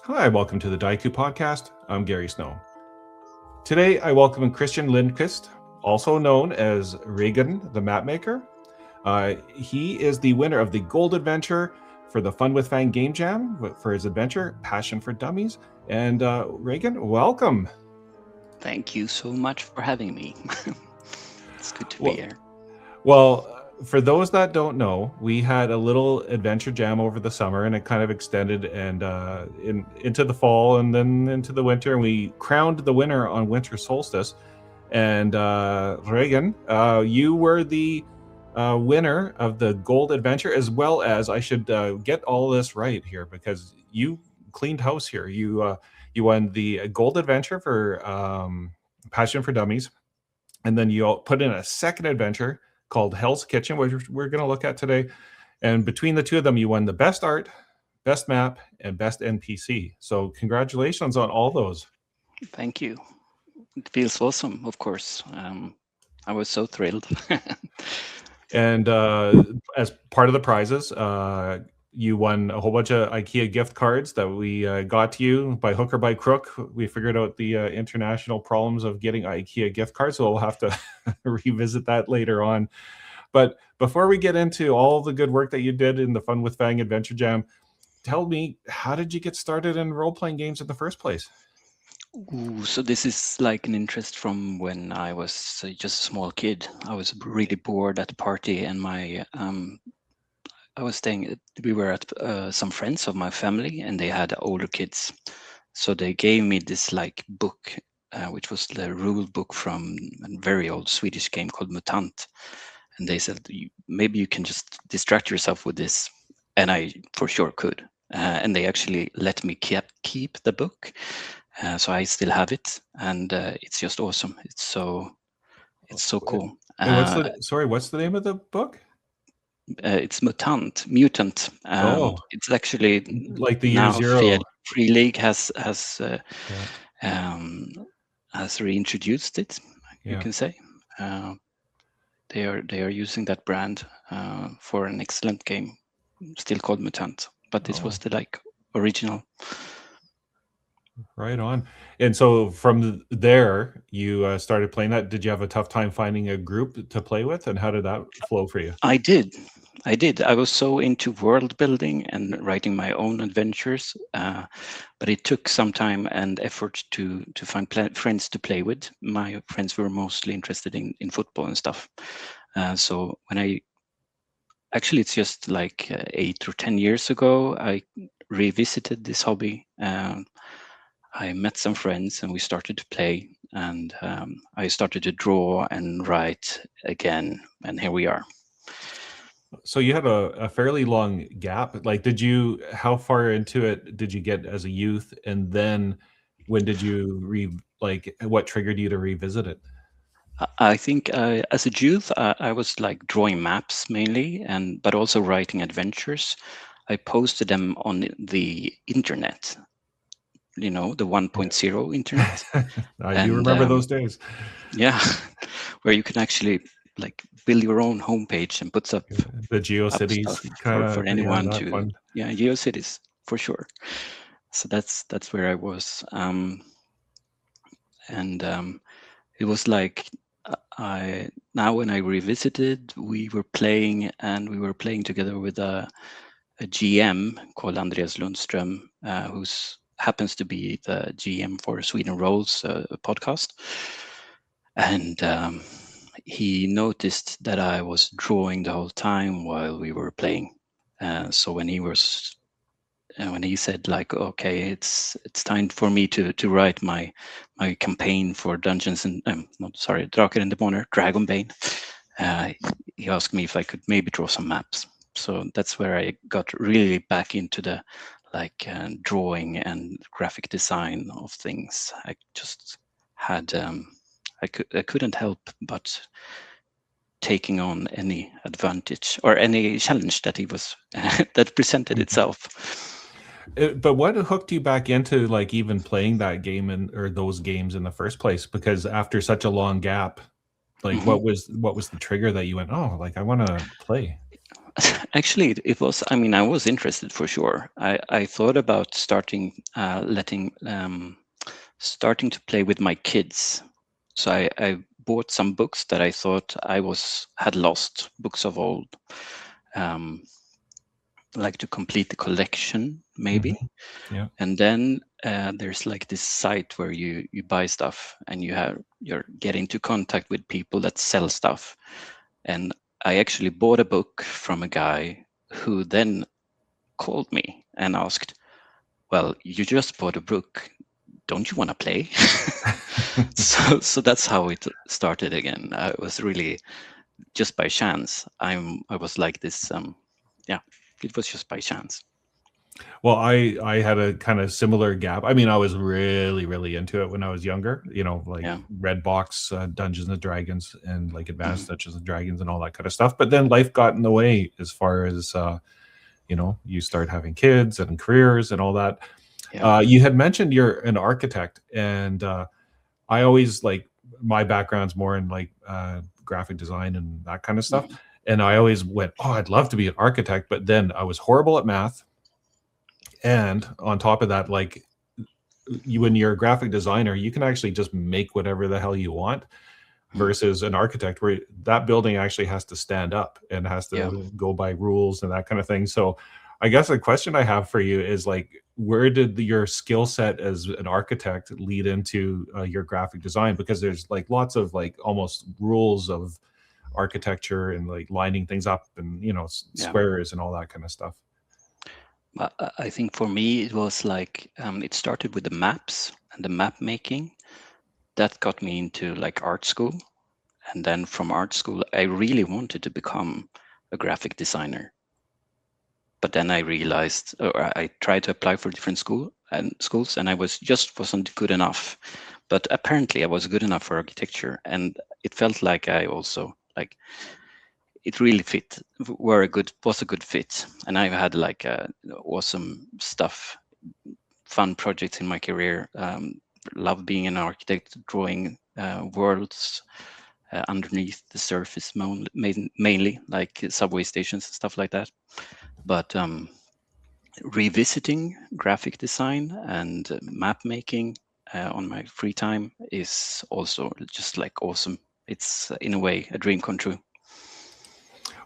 Hi, welcome to the Daiku Podcast. I'm Gary Snow. Today, I welcome Christian Lindquist, also known as Regin the Mapmaker. He is the winner of the Gold Adventure for the Fun with Fang Game Jam for his adventure, Passion for Dummies. And Regin, welcome. Thank you so much for having me. It's good to be here. Well, for those that don't know, we had a little adventure jam over the summer, and it kind of extended and into the fall and then into the winter. And we crowned the winner on winter solstice. And Regin, you were the winner of the Gold Adventure, as well as I should get all this right here because you cleaned house here. You won the Gold Adventure for Passion for Dummies, and then you put in a second adventure called Hell's Kitchen, which we're going to look at today. And between the two of them, you won the Best Art, Best Map, and Best NPC. So congratulations on all those. Thank you. It feels awesome, of course. I was so thrilled. And as part of the prizes, you won a whole bunch of IKEA gift cards that we got to you by hook or by crook. We figured out the international problems of getting IKEA gift cards, so we'll have to revisit that later on. But before we get into all the good work that you did in the Fun with Fang Adventure Jam, tell me, how did you get started in role-playing games in the first place? Ooh, so this is like an interest from when I was just a small kid. I was really bored at a party, and I was staying. We were at some friends of my family, and they had older kids. So they gave me this like book, which was the rule book from a very old Swedish game called Mutant. And they said, maybe you can just distract yourself with this. And I for sure could. And they actually let me keep the book. So I still have it. And it's just awesome. It's so cool. What's the name of the book? It's Mutant. It's actually like the year zero. Free League has reintroduced it. You can say they are using that brand for an excellent game, still called Mutant. But this was the original. Right on. And so from there, you started playing that. Did you have a tough time finding a group to play with? And how did that flow for you? I did. I was so into world building and writing my own adventures, but it took some time and effort to find friends to play with. My friends were mostly interested in football and stuff. So when it's just like 8 or 10 years ago, I revisited this hobby. I met some friends and we started to play, and I started to draw and write again, and here we are. So you had a fairly long gap. Like, how far into it did you get as a youth? And then when did you what triggered you to revisit it? I think as a youth, I was like drawing maps mainly, but also writing adventures. I posted them on the internet, the 1.0 internet. I do remember those days. Yeah, where you can actually build your own homepage and put up the GeoCities for anyone to fun. Yeah, GeoCities for sure. So that's where I was, and it was like now when I revisited, we were playing together with a GM called Andreas Lundström, who's happens to be the GM for Sweden Rolls podcast, and he noticed that I was drawing the whole time while we were playing. So when he said okay, it's time for me to write my campaign for Dungeons and Drakar and Demoner, Dragonbane, he asked me if I could maybe draw some maps. So that's where I got really back into the drawing and graphic design of things. I just had I couldn't help but taking on any advantage or any challenge that he was that presented itself. But what hooked you back into even playing that game or those games in the first place? Because after such a long gap, what was the trigger that you went, I want to play? Actually, it was. I mean, I was interested for sure. I thought about starting to play with my kids. So I bought some books that I thought had lost, books of old, um, like to complete the collection maybe. Yeah. And then there's like this site where you buy stuff and you're get into contact with people that sell stuff. And I actually bought a book from a guy who then called me and asked, "Well, you just bought a book. Don't you want to play?" So that's how it started again. It was really just by chance. I was like this. Yeah, it was just by chance. Well, I had a kind of similar gap. I mean, I was really, really into it when I was younger, like Yeah. Red Box, Dungeons and Dragons, and like Advanced Mhm. Dungeons and Dragons and all that kind of stuff. But then life got in the way as far as, you start having kids and careers and all that. Yeah. You had mentioned you're an architect, and I always like my background's more in like graphic design and that kind of stuff. Mhm. And I always went, oh, I'd love to be an architect. But then I was horrible at math. And on top of that, like when you're a graphic designer, you can actually just make whatever the hell you want Mhm. versus an architect where that building actually has to stand up and has Yeah. to go by rules and that kind of thing. So I guess a question I have for you is like, where did your skill set as an architect lead into your graphic design? Because there's like lots of like almost rules of architecture and like lining things up and, Yeah. squares and all that kind of stuff. I think for me it was like it started with the maps and the map making. That got me into like art school, and then from art school I really wanted to become a graphic designer. But then I realized, or I tried to apply for different schools, and I wasn't good enough. But apparently, I was good enough for architecture, and it felt like I also like it really was a good fit. And I've had like awesome stuff, fun projects in my career. Love being an architect, drawing worlds underneath the surface, mainly like subway stations and stuff like that. But revisiting graphic design and map making on my free time is also just like awesome. It's in a way a dream come true.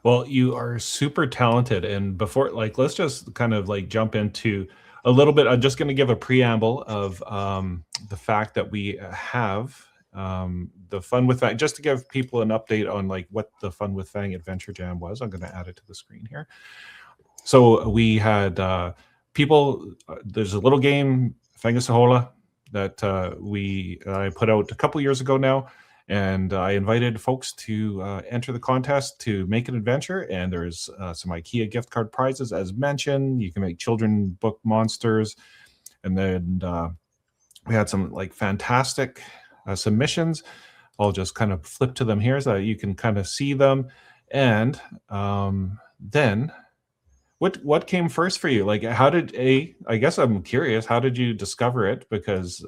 Well, you are super talented. And before, like, let's just kind of like jump into a little bit. I'm just going to give a preamble of the fact that we have the Fun with Fang, just to give people an update on like what the Fun with Fang Adventure Jam was. I'm going to add it to the screen here. So we had people, there's a little game, Fangasahola, that I put out a couple years ago now. And I invited folks to enter the contest to make an adventure. And there's some IKEA gift card prizes, as mentioned. You can make children book monsters. And then we had some like fantastic submissions. I'll just kind of flip to them here so that you can kind of see them. And then what came first for you? Like, I guess I'm curious, how did you discover it? Because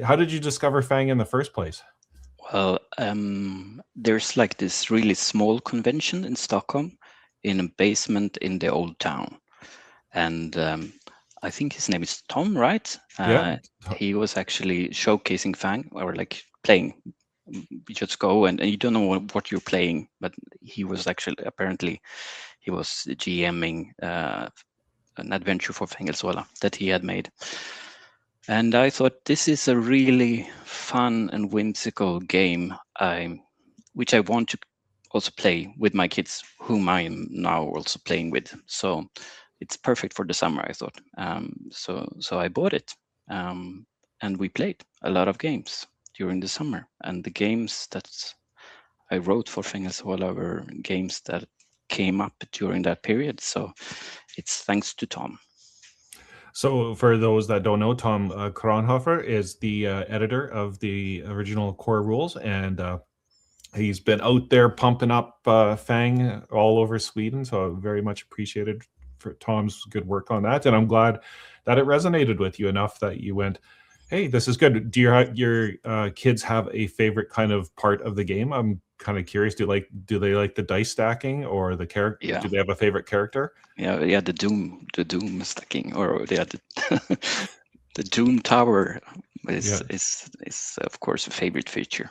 how did you discover Fang in the first place? Well, there's like this really small convention in Stockholm in a basement in the old town. And I think his name is Tom, right? Yeah. He was actually showcasing Fang or like playing. You just go and you don't know what you're playing, but he was actually apparently he was GMing an adventure for Fängelsola that he had made. And I thought this is a really fun and whimsical game, which I want to also play with my kids, whom I am now also playing with. So it's perfect for the summer, I thought. So I bought it, and we played a lot of games during the summer. And the games that I wrote for Fängelsola were games that came up during that period. So it's thanks to Tom. So for those that don't know, Tom Kronhofer is the editor of the original core rules, and he's been out there pumping up Fang all over Sweden. So very much appreciated for Tom's good work on that, and I'm glad that it resonated with you enough that you went, Hey, this is good. Do your kids have a favorite kind of part of the game? I'm kind of curious. Do they like the dice stacking or the character? Yeah, Do they have a favorite character? yeah. The Doom stacking, or the Doom Tower Yeah. is of course a favorite feature.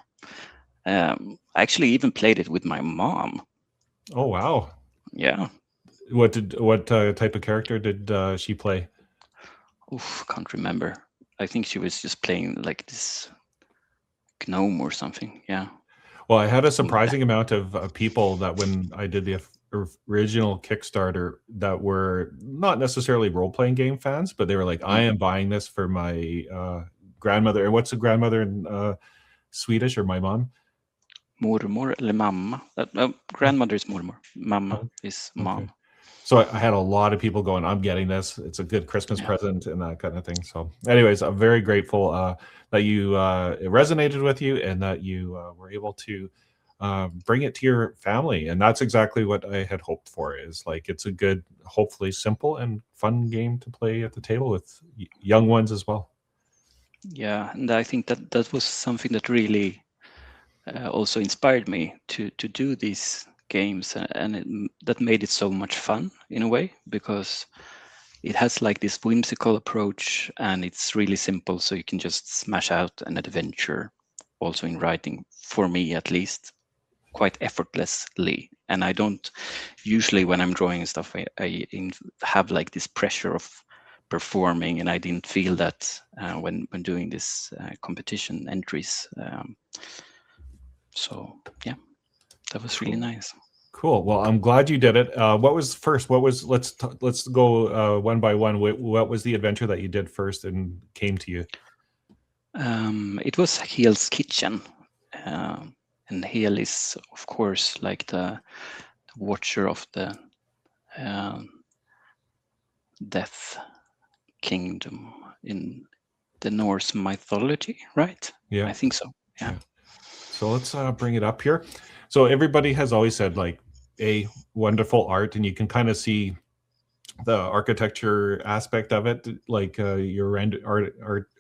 I actually even played it with my mom. Oh wow. Yeah. What type of character did she play? Oof, can't remember. I think she was just playing like this gnome or something. Yeah. Well, I had a Something like that. surprising amount of people that when I did the original Kickstarter that were not necessarily role playing game fans, but they were like, "I Mm. am buying this for my grandmother." And what's a grandmother in Swedish, or my mom? Mormor eller mamma. Oh, Grandmother is mormor. Mamma oh, is okay. mom. So I had a lot of people going, "I'm getting this. It's a good Christmas Yeah. present," and that kind of thing. So, anyways, I'm very grateful that you it resonated with you and that you were able to bring it to your family. And that's exactly what I had hoped for. Is like it's a good, hopefully simple and fun game to play at the table with young ones as well. Yeah, and I think that was something that really also inspired me to do these games, that made it so much fun in a way, because it has like this whimsical approach and it's really simple, so you can just smash out an adventure, also in writing, for me at least, quite effortlessly. And I don't usually, when I'm drawing stuff, have like this pressure of performing, and I didn't feel that when doing this competition entries. So yeah, that was really Cool. nice. Cool. Well, I'm glad you did it. What was first? What was let's go one by one. What was the adventure that you did first and came to you? It was Heel's Kitchen, and Heel is of course like the watcher of the um, Death Kingdom in the Norse mythology, right? Yeah. I think so. Yeah. Yeah. So let's bring it up here. So everybody has always said like a wonderful art, and you can kind of see the architecture aspect of it, like your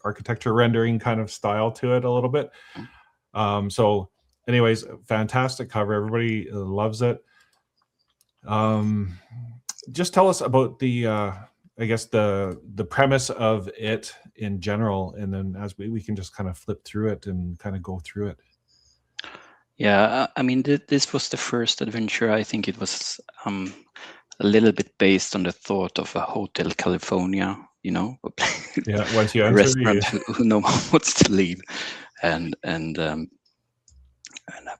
architecture rendering kind of style to it a little bit. Mm. So, anyways, fantastic cover. Everybody loves it. Um, just tell us about the, I guess the premise of it in general, and then as we can just kind of flip through it and kind of go through it. Yeah, I mean, this was the first adventure. I think it was a little bit based on the thought of a Hotel California, Yeah, once you a enter, restaurant who no one wants to leave, and I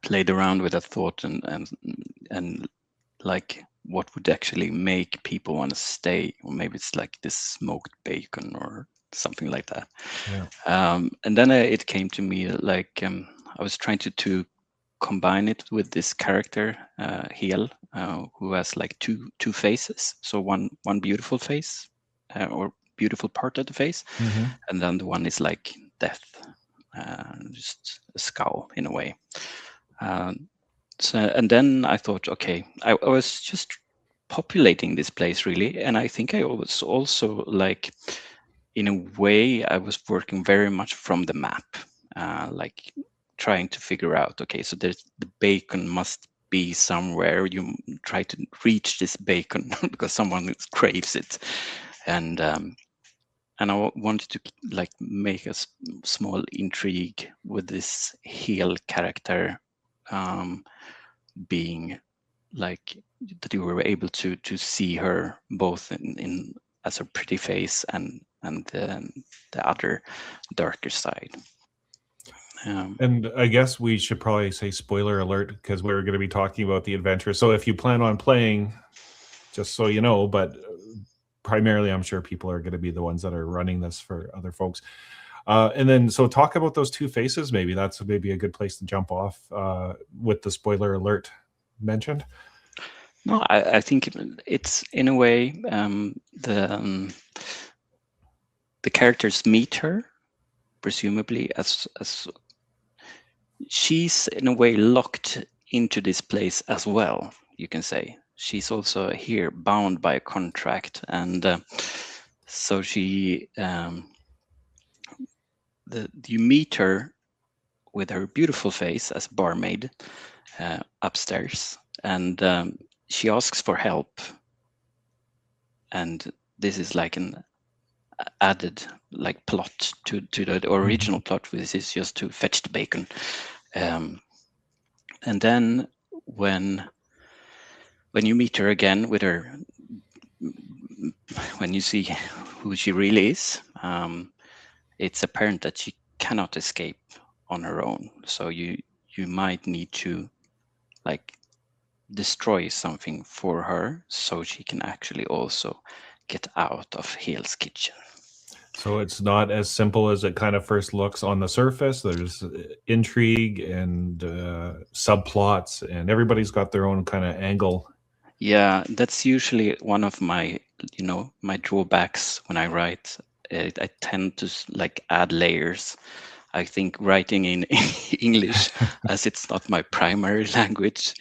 played around with that thought, and like what would actually make people want to stay, or maybe it's like this smoked bacon or something like that. yeah. And then it came to me like I was trying to combine it with this character Heel, who has like two faces. So one beautiful face, or beautiful part of the face, Hmm. and then the one is like death, just a skull in a way. So, and then I thought, okay, I was just populating this place really, and I think I was also like, in a way, I was working very much from the map, like trying to figure out, okay, so there's the bacon must be somewhere. You try to reach this bacon because someone craves it, and I wanted to like make a small intrigue with this heel character, being like that you were able to see her both in as her pretty face and the other darker side. And I guess we should probably say spoiler alert because we're going to be talking about the adventure. So if you plan on playing, just so you know, but primarily I'm sure people are going to be the ones that are running this for other folks. And then, so talk about those two faces. Maybe that's maybe a good place to jump off with the spoiler alert mentioned. No, I think it's in a way, the characters meet her presumably as she's in a way locked into this place as well. You can say she's also here bound by a contract, and so she you meet her with her beautiful face as barmaid upstairs, and she asks for help. And this is like an added like plot to the original plot, which is just to fetch the bacon. And then when you meet her again with her, when you see who she really is, it's apparent that she cannot escape on her own. So you might need to like destroy something for her so she can actually also get out of Hale's kitchen. So it's not as simple as it kind of first looks on the surface. There's intrigue and subplots, and everybody's got their own kind of angle. Yeah, that's usually one of my, my drawbacks when I write. I tend to like add layers. I think writing in English, as it's not my primary language,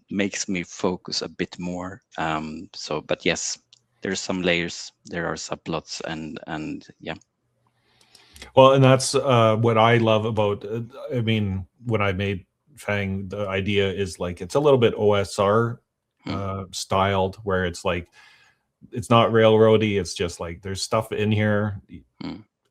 makes me focus a bit more. But yes, there's some layers, there are subplots, and yeah. Well, and that's what I love about. I mean, when I made Fang, the idea is like it's a little bit OSR styled, where it's like it's not railroady. It's just like there's stuff in here,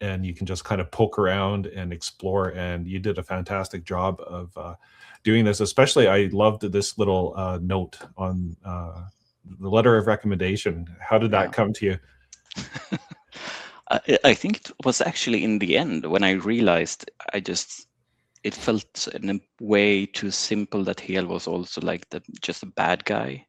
and you can just kind of poke around and explore. And you did a fantastic job of doing this. Especially, I loved this little note on the letter of recommendation. How did that come to you? I think it was actually in the end when I realized it felt in a way too simple that Hale was also like just a bad guy.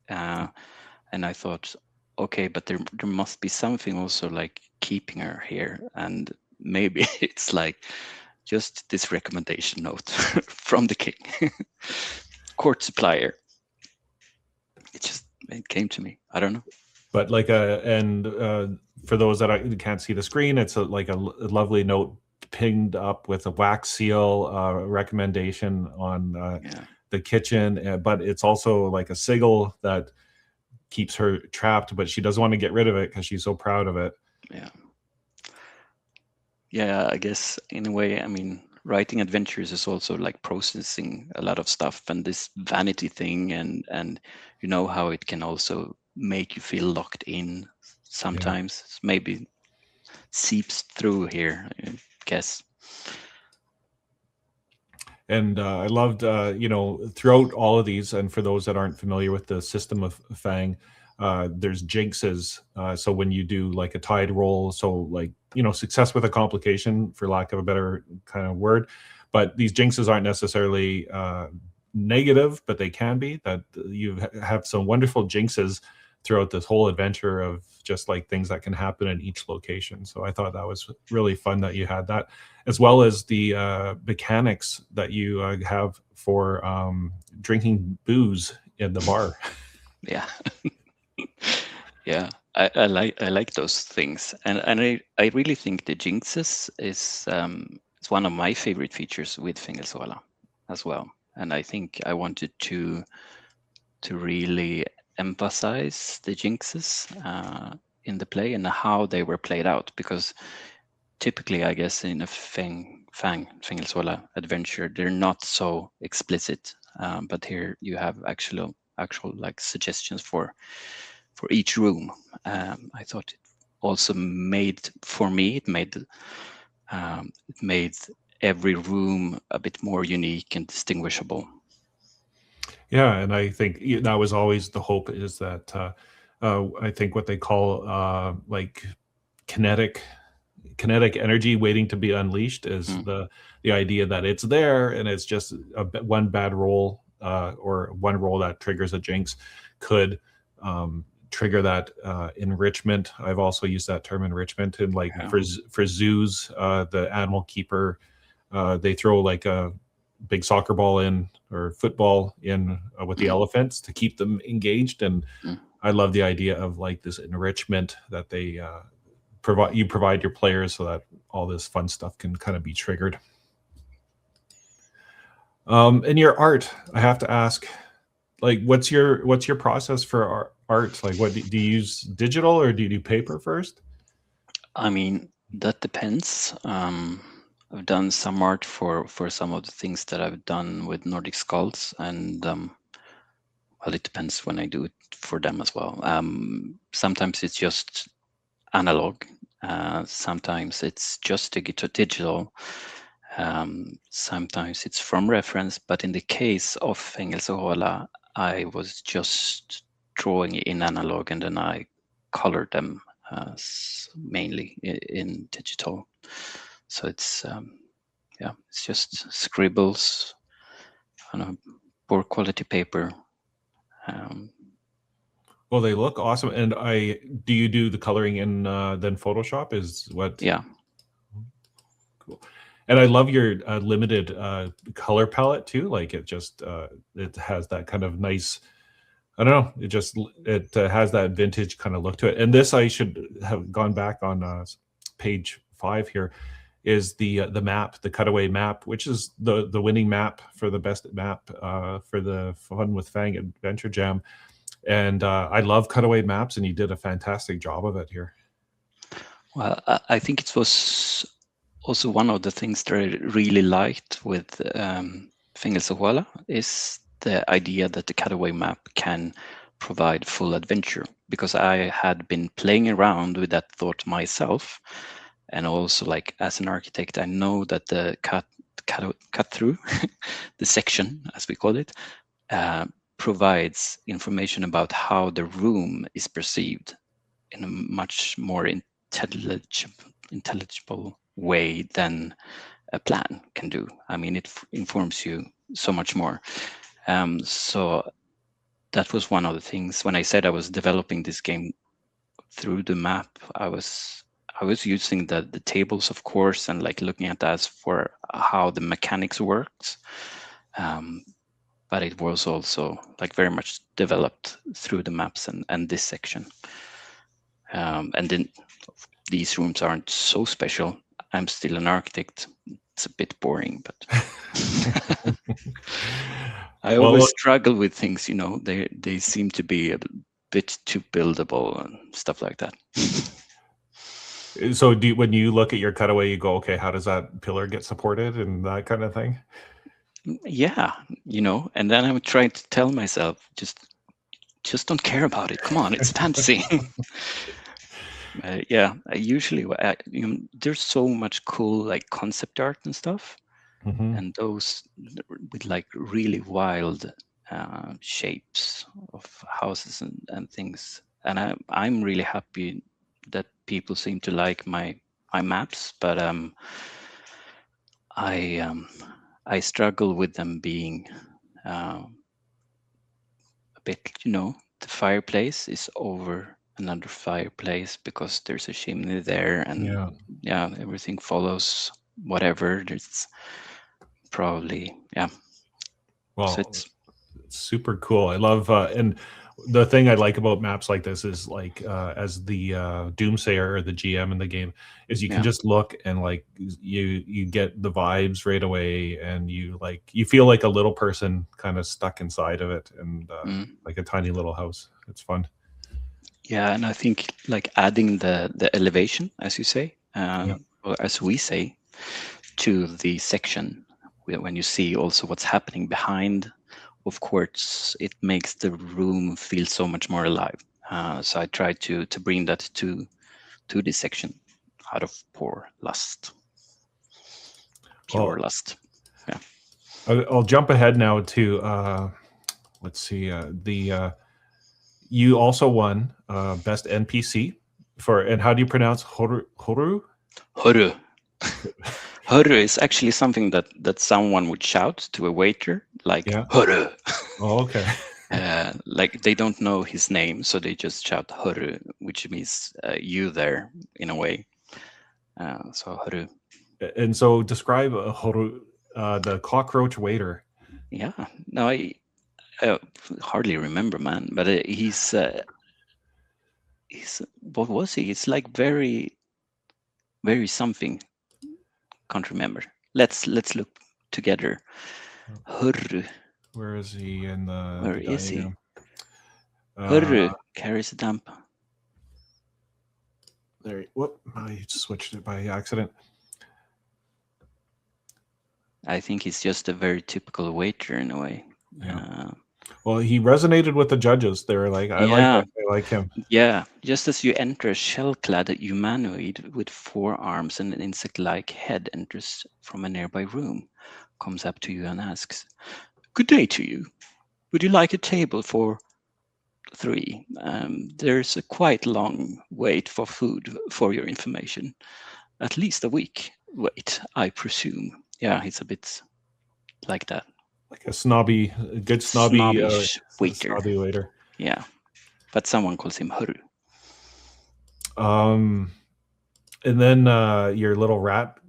And I thought, okay, but there must be something also like keeping her here. And maybe it's like just this recommendation note from the king. Court supplier. It came to me. I don't know. But like for those that can't see the screen, it's like a lovely note pinged up with a wax seal recommendation on the kitchen, but it's also like a sigil that keeps her trapped, but she doesn't want to get rid of it because she's so proud of it. Yeah, I guess in a way, I mean, writing adventures is also like processing a lot of stuff, and this vanity thing, and you know how it can also make you feel locked in sometimes. Maybe seeps through here, I guess. And I loved, throughout all of these, and for those that aren't familiar with the system of Fang, there's jinxes. So when you do like a tide roll, so like, success with a complication, for lack of a better kind of word, but these jinxes aren't necessarily negative, but they can be. That you have some wonderful jinxes throughout this whole adventure of just like things that can happen in each location. So I thought that was really fun that you had that, as well as the mechanics that you have for drinking booze in the bar. Yeah. Yeah, I like those things, and I really think the jinxes is it's one of my favorite features with Fängelseala as well. And I think I wanted to really emphasize the jinxes in the play and how they were played out, because typically, I guess, in a Fängelseala adventure, they're not so explicit, but here you have actual like suggestions for each room. I thought it also made, for me, it made every room a bit more unique and distinguishable. Yeah, and I think that was always the hope, is that I think what they call like kinetic energy waiting to be unleashed is the idea that it's there, and it's just one bad roll or one roll that triggers a jinx could trigger that enrichment. I've also used that term, enrichment, and like for zoos, the animal keeper, they throw like a big soccer ball in or football in with the elephants to keep them engaged. And I love the idea of like this enrichment that they provide your players, so that all this fun stuff can kind of be triggered. In your art, I have to ask, like, what's your process for art? Like, what do you use, digital or do you do paper first? I mean, That depends. I've done some art for some of the things that I've done with Nordic Skulls, and well, it depends when I do it for them as well. Sometimes it's just analog. Sometimes it's just digital. Sometimes it's from reference. But in the case of Fängelsehåla, I was just drawing in analog, and then I colored them mainly in digital. So it's it's just scribbles on a poor quality paper. Well, they look awesome. And do you do the coloring in then Photoshop? Is what? Yeah. Cool. And I love your limited color palette too. Like it just it has that kind of nice. I don't know. It has that vintage kind of look to it. And this I should have gone back on page 5 here. Is the map, the cutaway map, which is the winning map for the best map for the Fun with Fang Adventure Jam. And I love cutaway maps, and you did a fantastic job of it here. Well, I think it was also one of the things that I really liked with Fängelsehåla is the idea that the cutaway map can provide full adventure, because I had been playing around with that thought myself. And also, like, as an architect, I know that the cut through the section, as we call it, provides information about how the room is perceived in a much more intelligible way than a plan can do. I mean, it informs you so much more. So that was one of the things. When I said I was developing this game through the map, I was using the tables, of course, and like looking at that for how the mechanics works. But it was also like very much developed through the maps and this section. And then these rooms aren't so special. I'm still an architect. It's a bit boring, but I always struggle with things, they seem to be a bit too buildable and stuff like that. So when you look at your cutaway, you go, okay, how does that pillar get supported and that kind of thing? Yeah, and then I would try to tell myself, just don't care about it. Come on, it's fantasy. Yeah, I usually there's so much cool like concept art and stuff, and those with like really wild shapes of houses and things. And I'm really happy that people seem to like my maps, but I struggle with them being a bit, the fireplace is over another fireplace because there's a chimney there, and yeah, everything follows whatever. There's probably Well, so it's super cool. I love and the thing I like about maps like this is like as the doomsayer or the GM in the game is you can just look and like you get the vibes right away, and you feel like a little person kind of stuck inside of it, and like a tiny little house. It's fun. Yeah, and I think like adding the elevation, as you say, or as we say, to the section when you see also what's happening behind. Of course, it makes the room feel so much more alive. So I try to bring that to this section out of pure lust. Yeah. I'll jump ahead now to let's see. You also won best NPC and how do you pronounce Horu? Horu. Horu is actually something that someone would shout to a waiter, like Horu. Oh, okay. Like they don't know his name, so they just shout Horu, which means you there in a way. So Horu. And so describe Horu, the cockroach waiter. Yeah, no, I hardly remember, man. But he's what was he? It's like very, very something. Can't remember. Let's look together. Horu. Where is he in the? Where the is he? Horu carries a damp. There. Whoop! I switched it by accident. I think he's just a very typical waiter in a way. Yeah. Well, he resonated with the judges. They were like, "I like Yeah, that. I like him." yeah. Just as you enter, a shell-clad humanoid with 4 arms and an insect-like head enters from a nearby room, comes up to you and asks, "Good day to you. Would you like a table for 3? There's a quite long wait for food, for your information. At least a week wait, I presume." Yeah, he's a bit like that. Like a good Snobbish waiter. snobby waiter. Yeah, but someone calls him Huru. Um, and then your little rat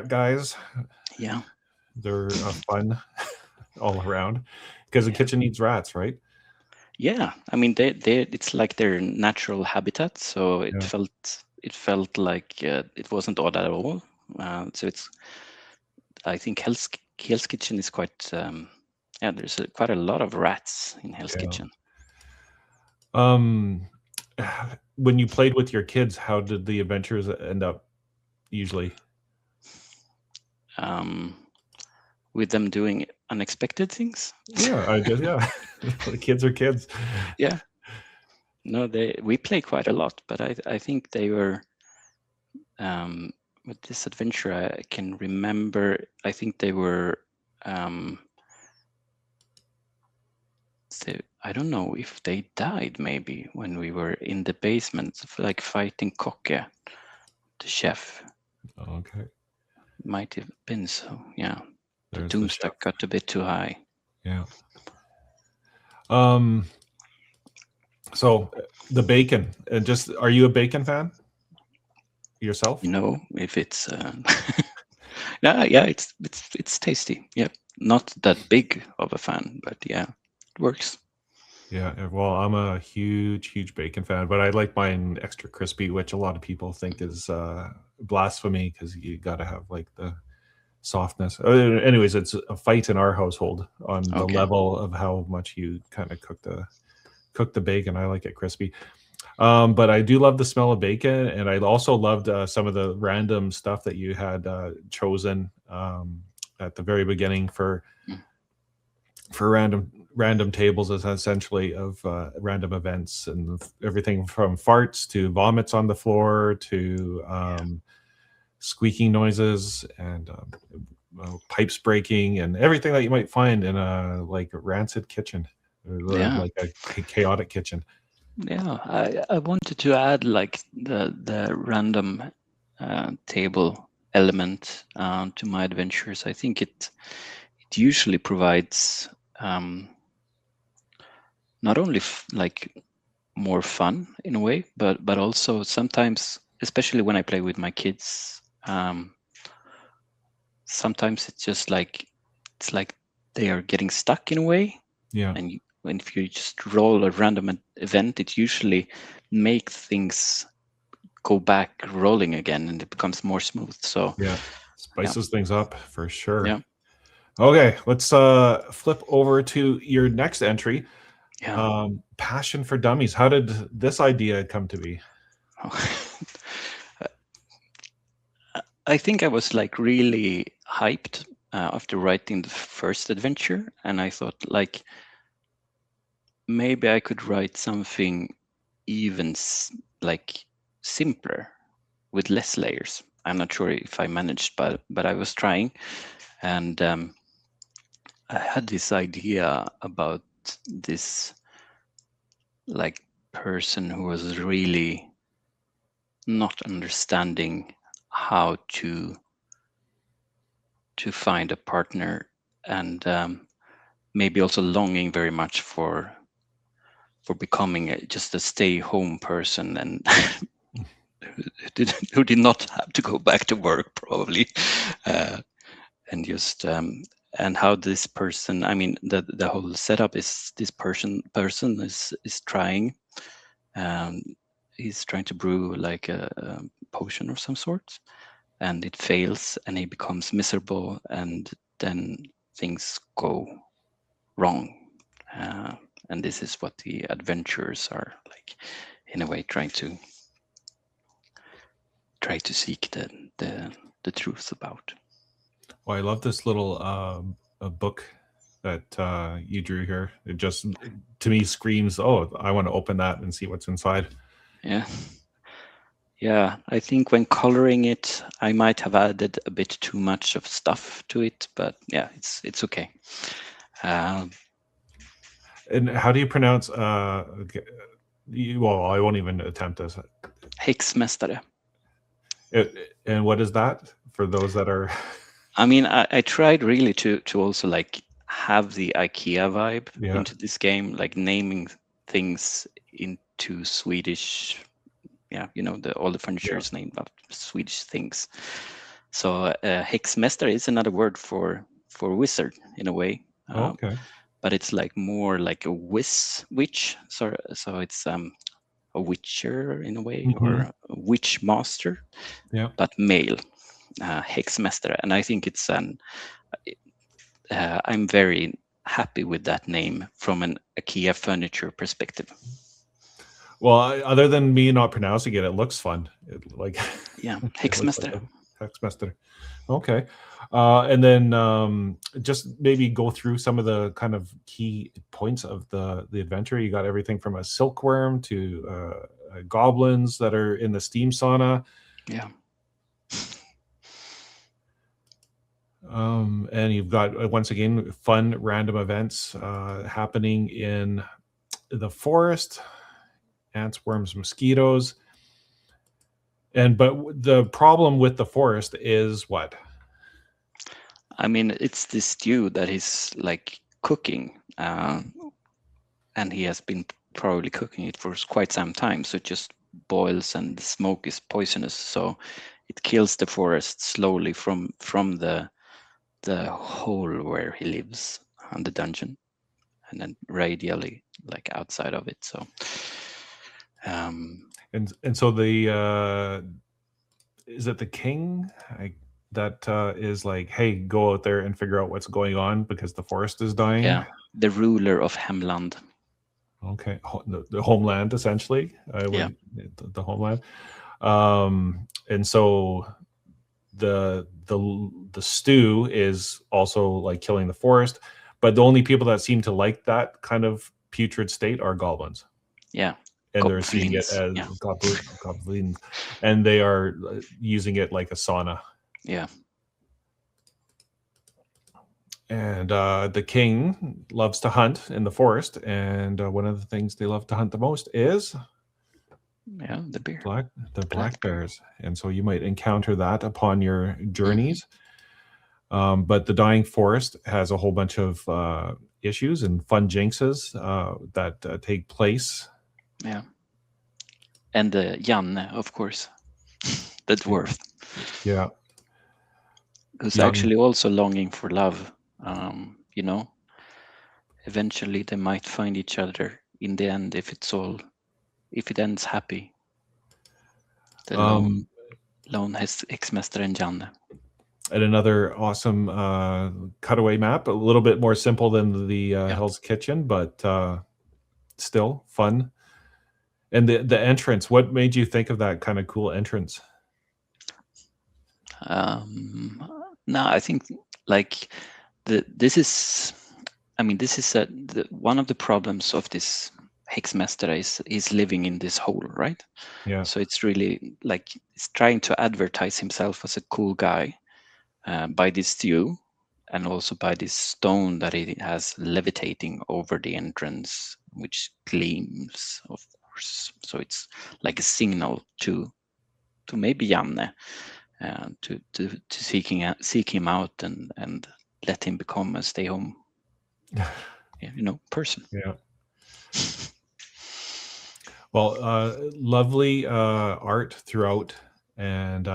guys, Yeah, they're fun all around because the yeah, kitchen needs rats, right? yeah. I mean, they it's like their natural habitat, so Yeah. it felt like it wasn't odd at all. So it's, I think Hell's Kitchen is quite yeah. There's quite a lot of rats in Hell's Yeah. Kitchen. When you played with your kids, how did the adventures end up usually? With them doing unexpected things. Yeah, I guess, yeah. The kids are kids. Yeah. No, we play quite a lot, but I think they were with this adventure I can remember. I think they were I don't know if they died maybe when we were in the basement, like fighting Kokke, the chef. Okay. Might have been so. Yeah, the There's the doomstack chef. got a bit too high. Yeah. So the bacon, and just, are you a bacon fan yourself? You know, if it's yeah, it's tasty. Yeah, not that big of a fan, but yeah, it works. Yeah, well, I'm a huge bacon fan, but I like mine extra crispy, which a lot of people think is blasphemy because you got to have like the softness. Anyways, it's a fight in our household on the Okay. level of how much you kind of cook the bacon. I like it crispy. But I do love the smell of bacon, and I also loved some of the random stuff that you had chosen at the very beginning for random tables, is essentially of random events, and everything from farts to vomits on the floor to squeaking noises and pipes breaking and everything that you might find in a like rancid kitchen, or Yeah. like a chaotic kitchen. Yeah, I wanted to add like the random table element to my adventures. I think it usually provides not only like more fun in a way, but also sometimes, especially when I play with my kids, sometimes it's like they are getting stuck in a way. Yeah. And if you just roll a random event, it usually makes things go back rolling again, and it becomes more smooth. So Yeah, spices things up for sure. Yeah. Okay, let's flip over to your next entry. Yeah. Passion for Dummies. How did this idea come to be? I think I was like really hyped after writing the first adventure, and I thought like maybe I could write something even like simpler with less layers. I'm not sure if I managed, but I was trying, and I had this idea about this like person who was really not understanding how to find a partner, and maybe also longing very much for becoming just a stay-home person, and who did not have to go back to work probably, and just and how this person, I mean, the whole setup is this person is trying, he's trying to brew like a potion of some sort, and it fails, and he becomes miserable, and then things go wrong, and this is what the adventurers are like in a way trying to try to seek the truth about. Well, I love this little a book that you drew here. It just, to me, screams, "Oh, I want to open that and see what's inside." Yeah. Yeah, I think when coloring it, I might have added a bit too much of stuff to it, but yeah, it's okay. And how do you pronounce? Well, I won't even attempt this. Häxmästare. And what is that for those that are? I mean, I tried really to also like have the IKEA vibe Yeah. into this game, like naming things into Swedish. Yeah, all the furniture is named after Swedish things. So Häxmästare is another word for wizard in a way. Okay. But it's like more like a witch. So it's a witcher in a way, or a witch master, Yeah. but male, Häxmästare. And I think it's I'm very happy with that name from an IKEA furniture perspective. Well, other than me not pronouncing it, it looks fun. Yeah, it looks Häxmästare. Häxmästare. Okay. And then just maybe go through some of the kind of key points of the adventure. You got everything from a silkworm to goblins that are in the steam sauna. Yeah. And you've got, once again, fun random events happening in the forest, ants, worms, mosquitoes. But the problem with the forest is what? I mean, it's this stew that he's like cooking, and he has been probably cooking it for quite some time. So it just boils, and the smoke is poisonous. So it kills the forest slowly from the hole where he lives, and the dungeon, and then radially like outside of it. So And so the is it the king that is like, hey, go out there and figure out what's going on because the forest is dying? yeah, the ruler of Hemland. Okay, the homeland essentially. The homeland. And so the stew is also like killing the forest, but the only people that seem to like that kind of putrid state are goblins. Yeah. And they're seeing it as goblins, and they are using it like a sauna. Yeah. And the king loves to hunt in the forest, and one of the things they love to hunt the most is the bear. Black bears. And so you might encounter that upon your journeys. But the dying forest has a whole bunch of issues and fun jinxes that take place. Yeah. And Janne, of course, the dwarf. Yeah. Who's actually also longing for love. Eventually they might find each other in the end if it ends happy. The lone Häxmästare and Janne. And another awesome cutaway map, a little bit more simple than the Hell's Kitchen, but still fun. And the entrance, what made you think of that kind of cool entrance? No, I think like this is one of the problems of this Häxmästare is living in this hole, right? Yeah. So it's really like he's trying to advertise himself as a cool guy by this stew, and also by this stone that he has levitating over the entrance, which gleams, of course. So it's like a signal to maybe Janne to seek him out and let him become a stay home person. Yeah. Well, lovely art throughout, and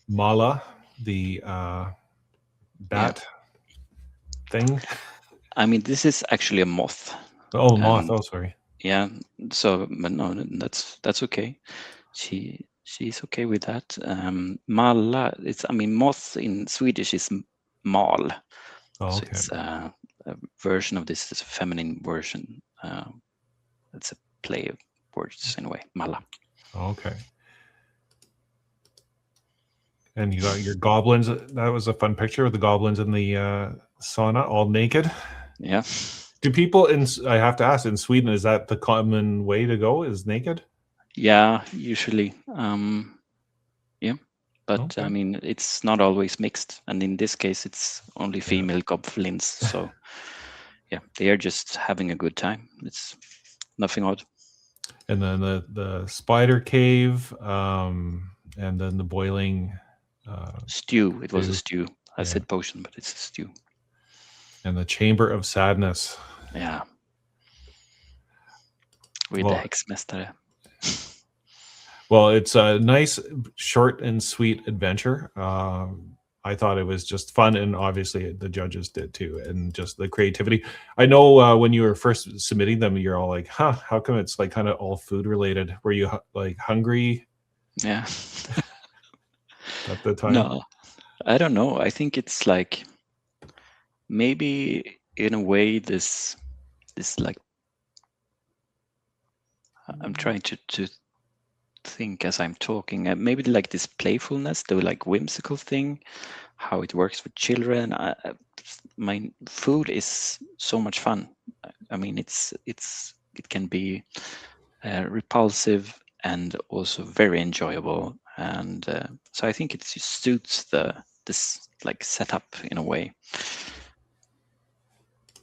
Mala, the bat thing. I mean, this is actually a moth. Oh, moth. Oh, sorry. Yeah. So, but no, that's okay. She's okay with that. Malla. Moth in Swedish is mal. Oh, okay. So it's a version of this is a feminine version. It's a play of words in a way. Malla. Okay. And you got your goblins. That was a fun picture with the goblins in the sauna, all naked. Yeah. Do people I have to ask, in Sweden, is that the common way to go, is naked? Yeah, usually. Yeah. But Okay. I mean, it's not always mixed. And in this case, it's only female goblins. So yeah, they are just having a good time. It's nothing odd. And then the spider cave, and then the boiling Stew. It was a stew. stew. I said potion, but it's a stew. And the Chamber of Sadness. Yeah. With the Hexmästare. Well, it's a nice, short and sweet adventure. I thought it was just fun, and obviously the judges did too, and just the creativity. I know when you were first submitting them, you're all like, "Huh? How come it's like kind of all food related?" Were you like hungry? Yeah. At the time? No, I don't know. I think it's like maybe in a way this like I'm trying to think as I'm talking. Maybe like this playfulness, the like whimsical thing, how it works with children. My food is so much fun. I mean, it can be repulsive and also very enjoyable, and so I think it suits this like setup in a way.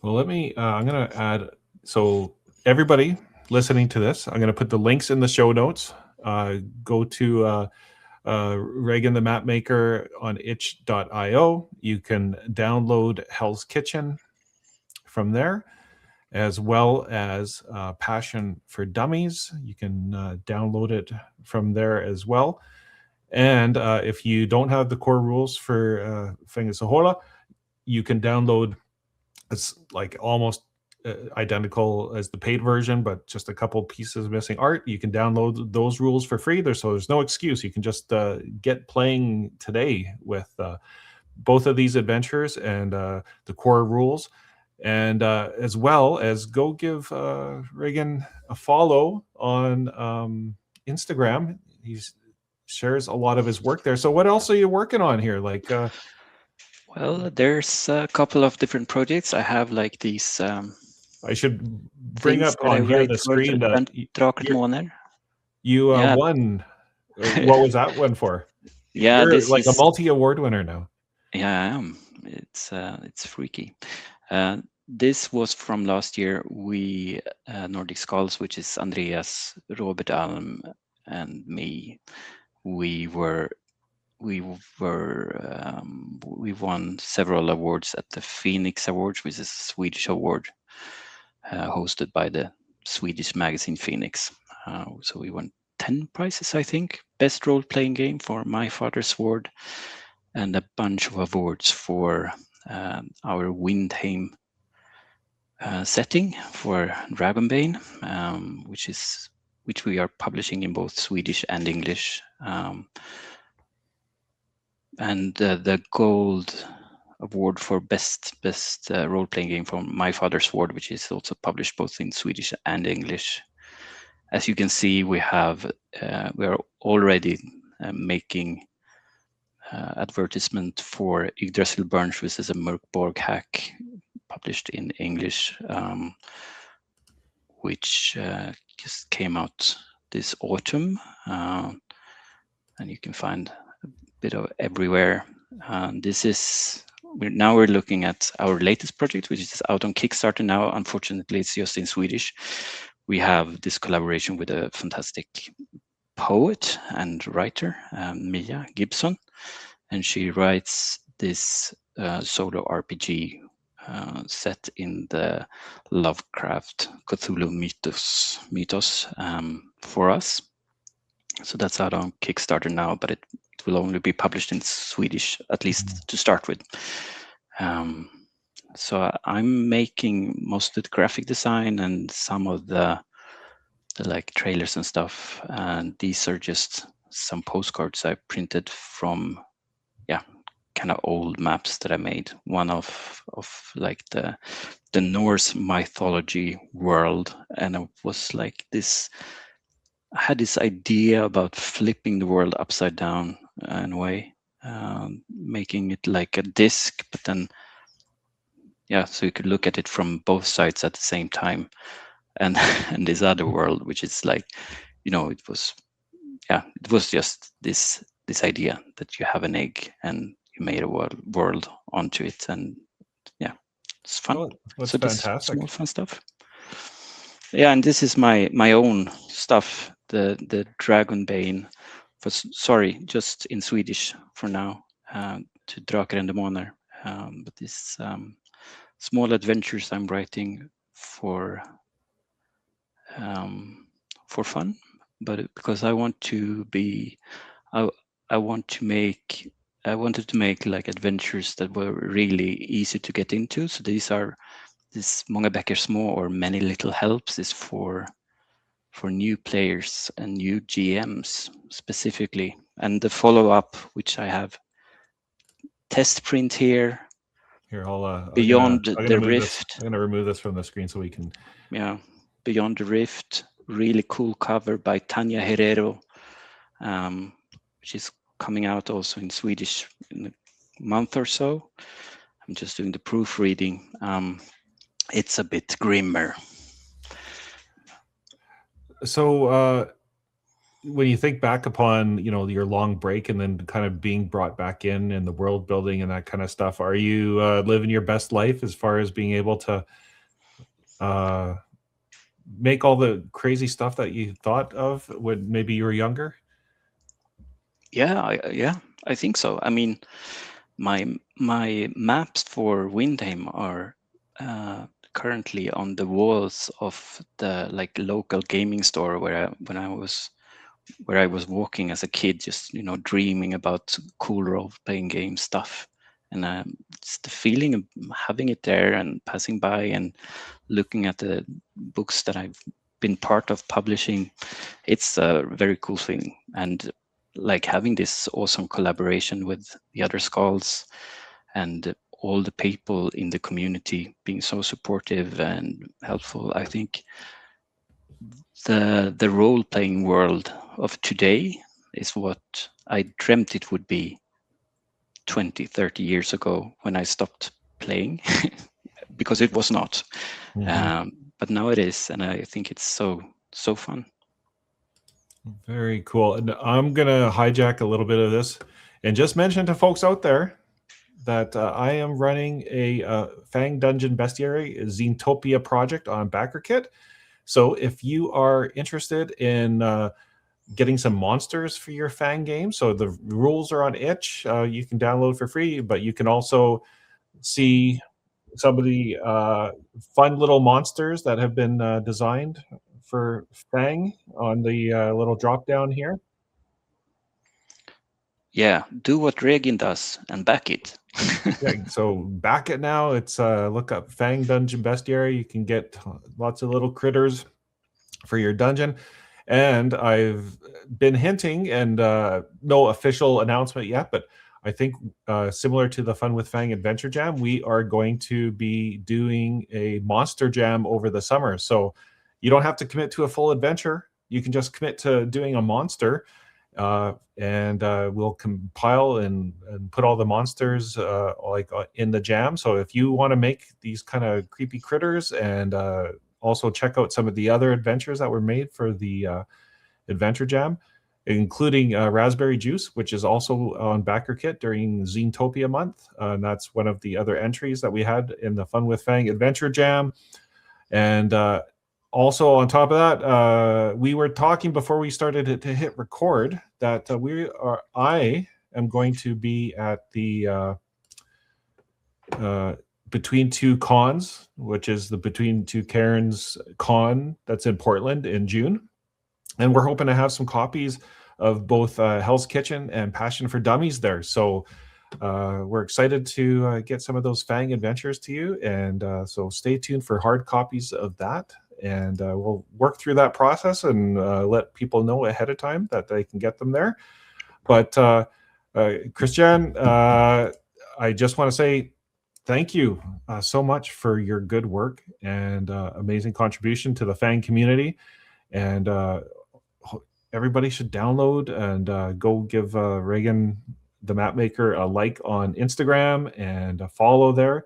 Well, let me. I'm going to add. So everybody listening to this, I'm going to put the links in the show notes. Go to Regin the Mapmaker on itch.io. You can download Hell's Kitchen from there, as well as Passion for Dummies. You can download it from there as well. And if you don't have the core rules for Fang, you can download. It's like almost identical as the paid version, but just a couple pieces missing art. You can download those rules for free. There's no excuse. You can just get playing today with both of these adventures and the core rules, and as well as go give Regin a follow on Instagram. He shares a lot of his work there. So what else are you working on here? Like well, there's a couple of different projects. I have like these I should bring up on here the screen that you won. What was that one for? Yeah, You're this like is a multi-award winner now. Yeah, I am. It's freaky. This was from last year. We Nordic Skulls, which is Andreas, Robert Alm, and me. We won several awards at the Phoenix Awards, which is a Swedish award hosted by the Swedish magazine Phoenix. So we won 10 prizes, I think. Best role-playing game for My Father's Sword, and a bunch of awards for our Windheim setting for Dragonbane, which we are publishing in both Swedish and English. And the gold award for best role-playing game from My Father's Sword, which is also published both in Swedish and English. As you can see, we are already making advertisement for Yggdrasil Burns, which is a Mörkborg hack published in English, which just came out this autumn, and you can find a bit of everywhere. We're looking at our latest project, which is out on Kickstarter now. Unfortunately, it's just in Swedish. We have this collaboration with a fantastic poet and writer, Mia Gibson, and she writes this solo RPG set in the Lovecraft Cthulhu mythos for us. So that's out on Kickstarter now, but it will only be published in Swedish, at least to start with. So I'm making most of the graphic design and some of the like trailers and stuff. And these are just some postcards I printed from, kind of old maps that I made. One of like the Norse mythology world, and it was like this. I had this idea about flipping the world upside down in a way, making it like a disc, but then so you could look at it from both sides at the same time. And and this other world, which is like, it was just this idea that you have an egg and you made a world onto it, and it's fun. Oh, that's So this fantastic. small fun stuff. Yeah, and this is my own stuff, the Dragon Bane. Sorry, just in Swedish for now, to Drakar and Demoner. But this small adventures I'm writing for fun, but because I want to be, I want to make, I wanted to make like adventures that were really easy to get into. So these are this Många bäckar små, or Many Little Helps, is for new players and new GMs specifically. And the follow-up, which I have test print here. Here, I'll Beyond I'm the gonna move this. Rift. I'm gonna remove this from the screen so we can. Yeah, Beyond the Rift, really cool cover by Tanya Herrero, which is coming out also in Swedish in a month or so. I'm just doing the proofreading. It's a bit grimmer. So when you think back upon your long break and then kind of being brought back in the world building and that kind of stuff, are you living your best life as far as being able to make all the crazy stuff that you thought of when maybe you were younger? I think so. I mean, my maps for Windheim are currently on the walls of the local gaming store where I was walking as a kid, just dreaming about cool role-playing game stuff. And it's the feeling of having it there and passing by and looking at the books that I've been part of publishing. It's a very cool feeling. And like having this awesome collaboration with the other skulls and all the people in the community being so supportive and helpful. I think the role-playing world of today is what I dreamt it would be 20, 30 years ago when I stopped playing, because it was not. But now it is, and I think it's so fun. Very cool. And I'm going to hijack a little bit of this and just mention to folks out there that I am running a Fang Dungeon Bestiary Zinetopia project on BackerKit. So if you are interested in getting some monsters for your Fang game, so the rules are on itch, you can download for free, but you can also see some of the fun little monsters that have been designed for Fang on the little drop down here. Yeah, do what Regin does and back it. Yeah, so back it now. It's look up Fang Dungeon Bestiary. You can get lots of little critters for your dungeon. And I've been hinting, and no official announcement yet, but I think similar to the Fun with Fang Adventure Jam, we are going to be doing a monster jam over the summer. So you don't have to commit to a full adventure. You can just commit to doing a monster, and we'll compile and put all the monsters in the jam. So if you want to make these kind of creepy critters and also check out some of the other adventures that were made for the Adventure Jam, including Raspberry Juice, which is also on BackerKit during Zinetopia month. And that's one of the other entries that we had in the Fun with Fang Adventure Jam. And also on top of that, we were talking before we started to hit record that I am going to be at the Between Two Cons, which is the Between Two Karens con that's in Portland in June. And we're hoping to have some copies of both Hell's Kitchen and Passion for Dummies there. So we're excited to get some of those Fang adventures to you. And so stay tuned for hard copies of that. And we'll work through that process and let people know ahead of time that they can get them there. But Christian, I just want to say thank you so much for your good work and amazing contribution to the Fang community. And everybody should download and go give Regin the Mapmaker a like on Instagram and a follow there,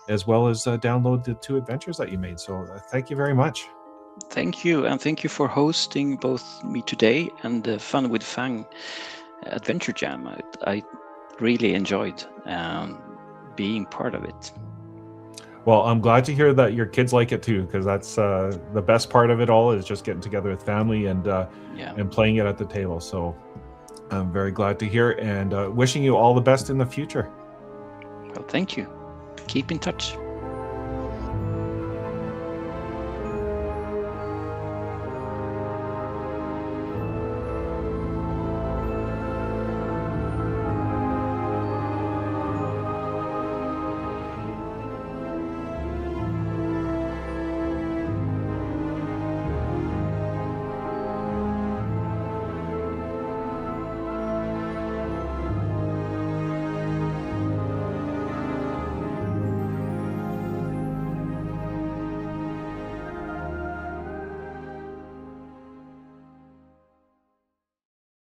as well as download the 2 adventures that you made. So thank you very much. Thank you, and thank you for hosting both me today and the Fun with Fang Adventure Jam. I really enjoyed being part of it. Well, I'm glad to hear that your kids like it too, because that's the best part of it all, is just getting together with family and playing it at the table. So I'm very glad to hear, and wishing you all the best in the future. Well, thank you. Keep in touch.